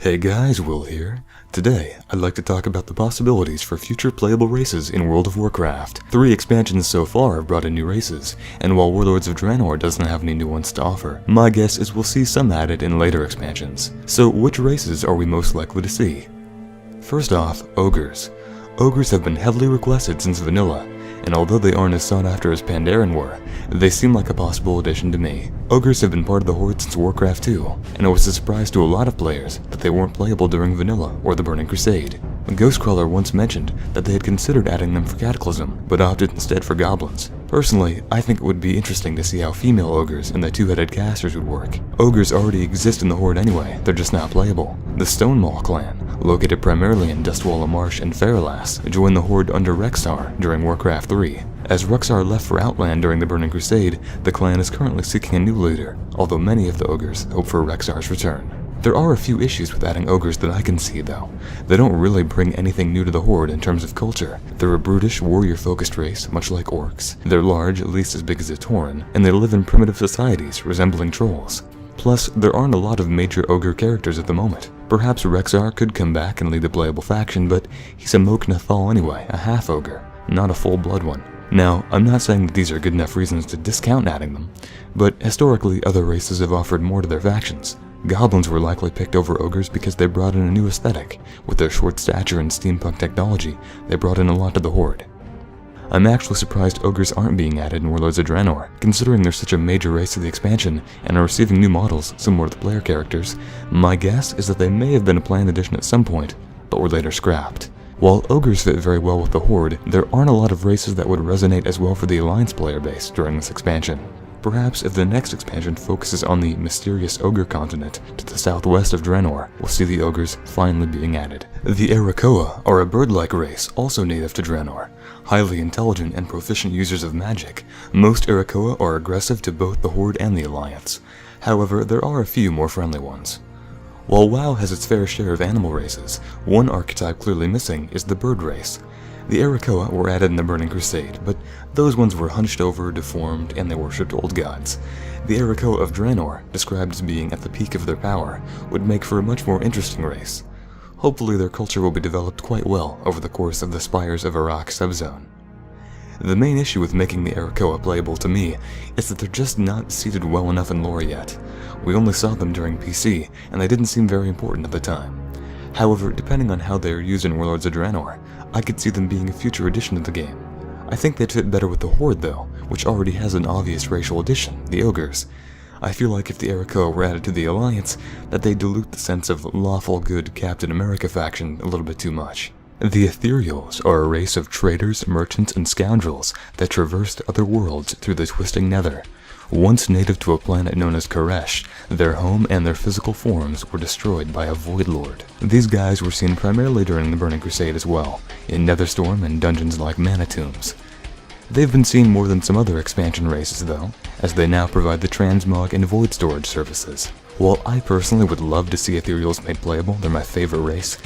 Hey guys, Will here. Today, I'd like to talk about the possibilities for future playable races in World of Warcraft. 3 expansions so far have brought in new races, and while Warlords of Draenor doesn't have any new ones to offer, my guess is we'll see some added in later expansions. So which races are we most likely to see? First off, Ogres. Ogres have been heavily requested since vanilla, and although they aren't as sought after as Pandaren were, they seem like a possible addition to me. Ogres have been part of the Horde since Warcraft 2, and it was a surprise to a lot of players that they weren't playable during vanilla or the Burning Crusade. Ghostcrawler once mentioned that they had considered adding them for Cataclysm, but opted instead for Goblins. Personally, I think it would be interesting to see how female ogres and the two-headed casters would work. Ogres already exist in the Horde anyway, they're just not playable. The Stonemaul clan, located primarily in Dustwallow Marsh and Feralas, joined the Horde under Rexxar during Warcraft 3. As Rexxar left for Outland during the Burning Crusade, the clan is currently seeking a new leader, although many of the ogres hope for Rexxar's return. There are a few issues with adding ogres that I can see though. They don't really bring anything new to the Horde in terms of culture. They're a brutish, warrior-focused race, much like orcs. They're large, at least as big as a Tauren, and they live in primitive societies, resembling trolls. Plus, there aren't a lot of major ogre characters at the moment. Perhaps Rexxar could come back and lead a playable faction, but he's a Mok'Nathal anyway, a half-ogre, not a full-blood one. Now, I'm not saying that these are good enough reasons to discount adding them, but historically other races have offered more to their factions. Goblins were likely picked over ogres because they brought in a new aesthetic. With their short stature and steampunk technology, they brought in a lot to the Horde. I'm actually surprised ogres aren't being added in Warlords of Draenor, considering they're such a major race of the expansion and are receiving new models similar to player characters. My guess is that they may have been a planned addition at some point, but were later scrapped. While ogres fit very well with the Horde, there aren't a lot of races that would resonate as well for the Alliance player base during this expansion. Perhaps if the next expansion focuses on the mysterious ogre continent to the southwest of Draenor, we'll see the ogres finally being added. The Arakoa are a bird-like race also native to Draenor. Highly intelligent and proficient users of magic, most Arakoa are aggressive to both the Horde and the Alliance. However, there are a few more friendly ones. While WoW has its fair share of animal races, one archetype clearly missing is the bird race. The Arakoa were added in the Burning Crusade, but those ones were hunched over, deformed, and they worshipped old gods. The Arakoa of Draenor, described as being at the peak of their power, would make for a much more interesting race. Hopefully their culture will be developed quite well over the course of the Spires of Iraq subzone. The main issue with making the Arakoa playable to me is that they're just not seated well enough in lore yet. We only saw them during PC, and they didn't seem very important at the time. However, depending on how they are used in Warlords of Draenor, I could see them being a future addition to the game. I think they'd fit better with the Horde though, which already has an obvious racial addition, the Ogres. I feel like if the Arakoa were added to the Alliance, that they dilute the sense of lawful good Captain America faction a little bit too much. The Ethereals are a race of traders, merchants, and scoundrels that traversed other worlds through the twisting nether. Once native to a planet known as Koresh, their home and their physical forms were destroyed by a Void Lord. These guys were seen primarily during the Burning Crusade as well, in Netherstorm and dungeons like Mana Tombs. They've been seen more than some other expansion races though, as they now provide the transmog and void storage services. While I personally would love to see Ethereals made playable, they're my favorite race,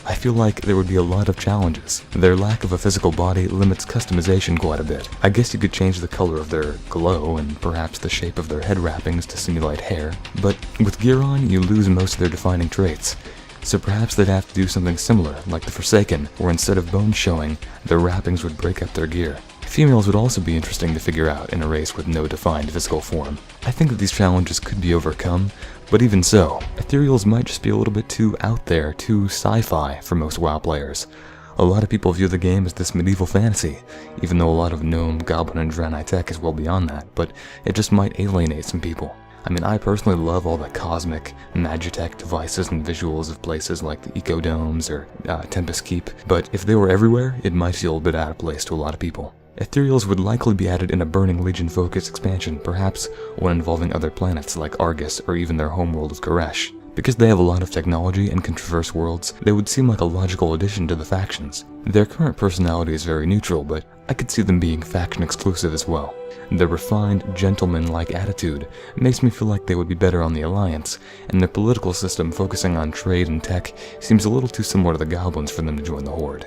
I feel like there would be a lot of challenges. Their lack of a physical body limits customization quite a bit. I guess you could change the color of their glow and perhaps the shape of their head wrappings to simulate hair, but with gear on, you lose most of their defining traits. So perhaps they'd have to do something similar, like the Forsaken, where instead of bones showing, their wrappings would break up their gear. Females would also be interesting to figure out in a race with no defined physical form. I think that these challenges could be overcome, but even so, Ethereals might just be a little bit too out there, too sci-fi for most WoW players. A lot of people view the game as this medieval fantasy, even though a lot of Gnome, Goblin, and Draenei tech is well beyond that, but it just might alienate some people. I mean, I personally love all the cosmic Magitech devices and visuals of places like the Ecodomes or Tempest Keep, but if they were everywhere, it might feel a bit out of place to a lot of people. Ethereals would likely be added in a Burning Legion-focused expansion, perhaps one involving other planets like Argus or even their homeworld of Koresh. Because they have a lot of technology and can traverse worlds, they would seem like a logical addition to the factions. Their current personality is very neutral, but I could see them being faction-exclusive as well. Their refined, gentleman-like attitude makes me feel like they would be better on the Alliance, and their political system focusing on trade and tech seems a little too similar to the Goblins for them to join the Horde.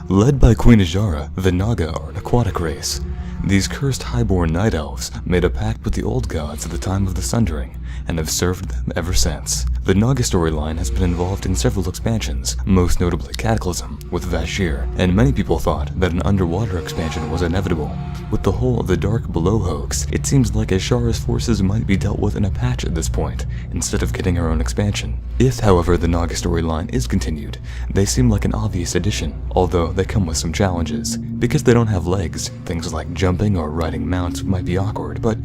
Led by Queen Azshara, the Naga are an aquatic race. These cursed highborn night elves made a pact with the old gods at the time of the Sundering, and have served them ever since. The Naga storyline has been involved in several expansions, most notably Cataclysm with Vashj'ir, and many people thought that an underwater expansion was inevitable. With the whole The Dark Below hoax, it seems like Azshara's forces might be dealt with in a patch at this point, instead of getting her own expansion. If, however, the Naga storyline is continued, they seem like an obvious addition, although they come with some challenges. Because they don't have legs, things like jumping or riding mounts might be awkward, but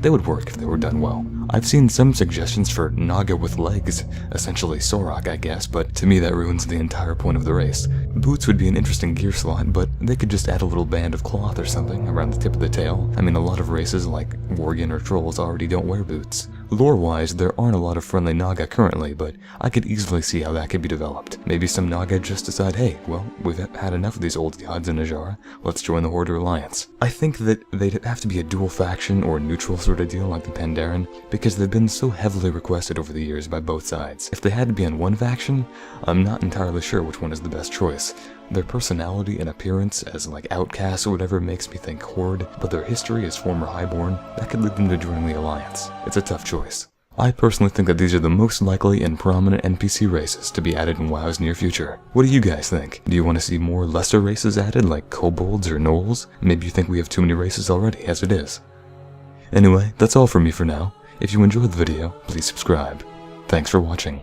they would work if they were done well. I've seen some suggestions for Naga with legs, essentially Sorok I guess, but to me that ruins the entire point of the race. Boots would be an interesting gear slot, but they could just add a little band of cloth or something around the tip of the tail. I mean, a lot of races like Worgen or Trolls already don't wear boots. Lore-wise, there aren't a lot of friendly Naga currently, but I could easily see how that could be developed. Maybe some Naga just decide, hey, well, we've had enough of these old gods in Azshara, let's join the Horde Alliance. I think that they'd have to be a dual faction or neutral sort of deal like the Pandaren, because they've been so heavily requested over the years by both sides. If they had to be on one faction, I'm not entirely sure which one is the best choice. Their personality and appearance as like outcasts or whatever makes me think Horde, but their history as former Highborn, that could lead them to joining the Alliance. It's a tough choice. I personally think that these are the most likely and prominent NPC races to be added in WoW's near future. What do you guys think? Do you want to see more lesser races added like kobolds or gnolls? Maybe you think we have too many races already as it is. Anyway, that's all from me for now. If you enjoyed the video, please subscribe. Thanks for watching.